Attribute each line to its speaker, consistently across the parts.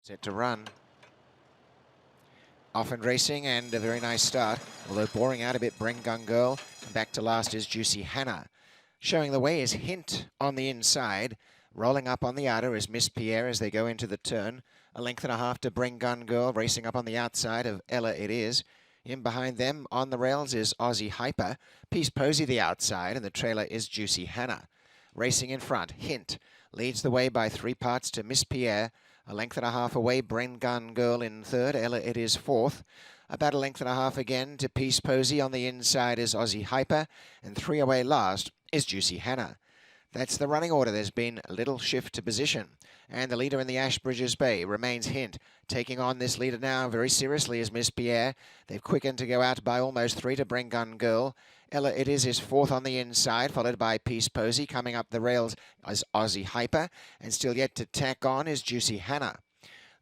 Speaker 1: Set to run. Off and racing, and a very nice start. Although boring out a bit, Bring Gun Girl. And back to last is Juicy Hannah. Showing the way is Hint on the inside. Rolling up on the outer is Miss Pierre as they go into the turn. A length and a half to Bring Gun Girl, racing up on the outside of Ella It Is. In behind them on the rails is Aussie Hyper. Peace Posy the outside, and the trailer is Juicy Hannah. Racing in front, Hint leads the way by 3 parts to Miss Pierre. A length and a half away, Bring Gun Girl in third. Ella It Is fourth. About a length and a half again to Peace Posy. On the inside is Aussie Hyper. And 3 away last is Juicy Hannah. That's the running order. There's been a little shift to position. And the leader in the Ashbridges Bay remains Hint. Taking on this leader now very seriously is Miss Pierre. They've quickened to go out by almost 3 to Bring Gun Girl. Ella It Is fourth on the inside, followed by Peace Posy. Coming up the rails is Aussie Hyper. And still yet to tack on is Juicy Hannah.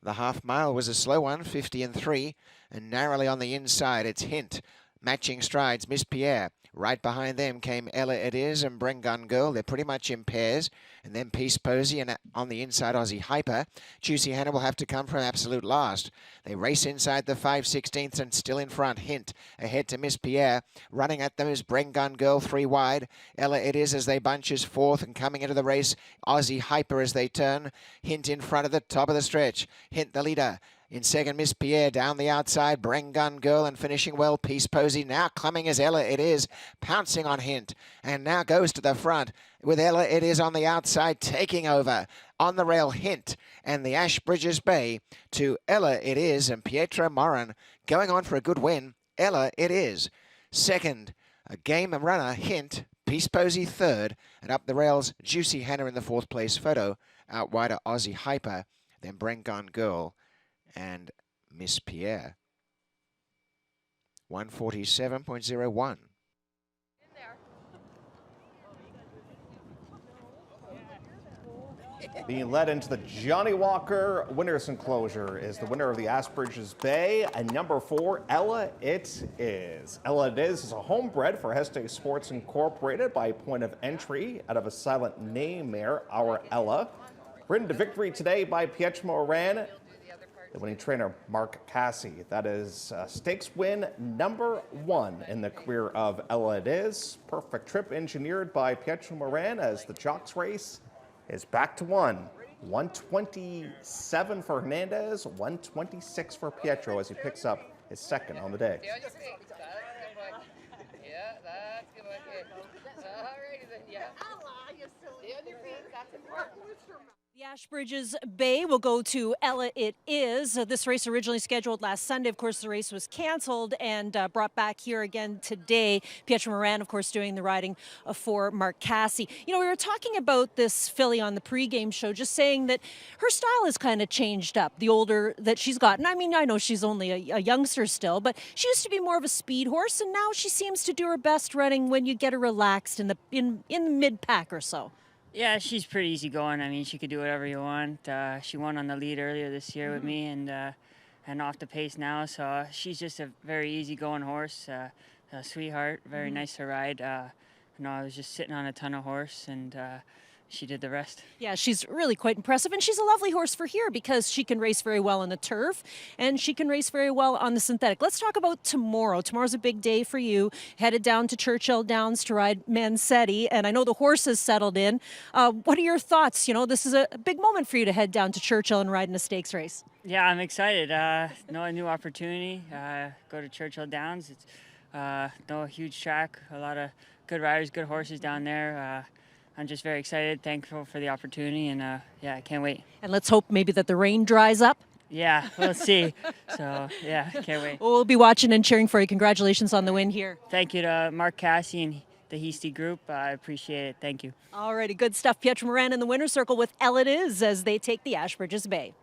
Speaker 1: The half mile was a slow one, 50 and 3. And narrowly on the inside, it's Hint. Matching strides, Miss Pierre. Right behind them came Ella It Is and Bring Gun Girl. They're pretty much in pairs. And then Peace Posy, and on the inside, Aussie Hyper. Juicy Hannah will have to come from absolute last. They race inside the 5/16 and still in front. Hint ahead to Miss Pierre. Running at them is Bring Gun Girl, 3 wide. Ella It Is as they bunch is fourth, and coming into the race, Aussie Hyper as they turn. Hint in front of the top of the stretch. Hint the leader. In second, Miss Pierre down the outside, Bring Gun Girl, and finishing well, Peace Posy. Now coming as Ella It Is, pouncing on Hint, and now goes to the front with Ella It Is on the outside, taking over. On the rail, Hint, and the Ashbridges Bay to Ella It Is, and Pietro Morin going on for a good win. Ella It Is second, a game runner, Hint, Peace Posy third, and up the rails, Juicy Hannah in the 4th place photo. Out wider, Aussie Hyper, then Bring Gun Girl and Miss Pierre. 147.01.
Speaker 2: Being led into the Johnny Walker Winners Enclosure is the winner of the Ashbridges Bay, and number 4, Ella It Is. Ella It Is a homebred for Heste Sports Incorporated by point of entry out of a silent name mare, Our Ella. Ridden to victory today by Pietro Morin, the winning trainer, Mark Cassie. That is stakes win number 1 in the career of Ella It Is. Perfect trip engineered by Pietro Morin as the Jocks race is back to 1. 127 for Hernandez, 126 for Pietro as he picks up his second on the day.
Speaker 3: The Ashbridges Bay will go to Ella It Is. This race originally scheduled last Sunday. Of course, the race was canceled and brought back here again today. Pietro Morin, of course, doing the riding for Mark Cassie. You know, we were talking about this filly on the pregame show, just saying that her style has kind of changed up the older that she's gotten. I mean, I know she's only a youngster still, but she used to be more of a speed horse, and now she seems to do her best running when you get her relaxed in the mid-pack or so.
Speaker 4: Yeah, she's pretty easygoing. I mean, she could do whatever you want. She won on the lead earlier this year with me, and off the pace now. So she's just a very easygoing horse, a sweetheart, very nice to ride. I was just sitting on a ton of horse, and she did the rest.
Speaker 3: Yeah, she's really quite impressive, and she's a lovely horse for here because she can race very well on the turf, and she can race very well on the synthetic. Let's talk about tomorrow. Tomorrow's a big day for you. Headed down to Churchill Downs to ride Mansetti, and I know the horse has settled in. What are your thoughts? You know, this is a big moment for you to head down to Churchill and ride in a stakes race.
Speaker 4: Yeah, I'm excited. A new opportunity. Go to Churchill Downs. It's a huge track. A lot of good riders, good horses down there. I'm just very excited, thankful for the opportunity, and yeah, I can't wait.
Speaker 3: And let's hope maybe that the rain dries up.
Speaker 4: Yeah, we'll see. So, yeah, can't wait.
Speaker 3: Well, we'll be watching and cheering for you. Congratulations on the win here.
Speaker 4: Thank you to Mark Cassie and the Heste Group. I appreciate it. Thank you.
Speaker 3: All righty, good stuff. Pietro Morin in the winner's circle with Ella It Is as they take the Ashbridges Bay.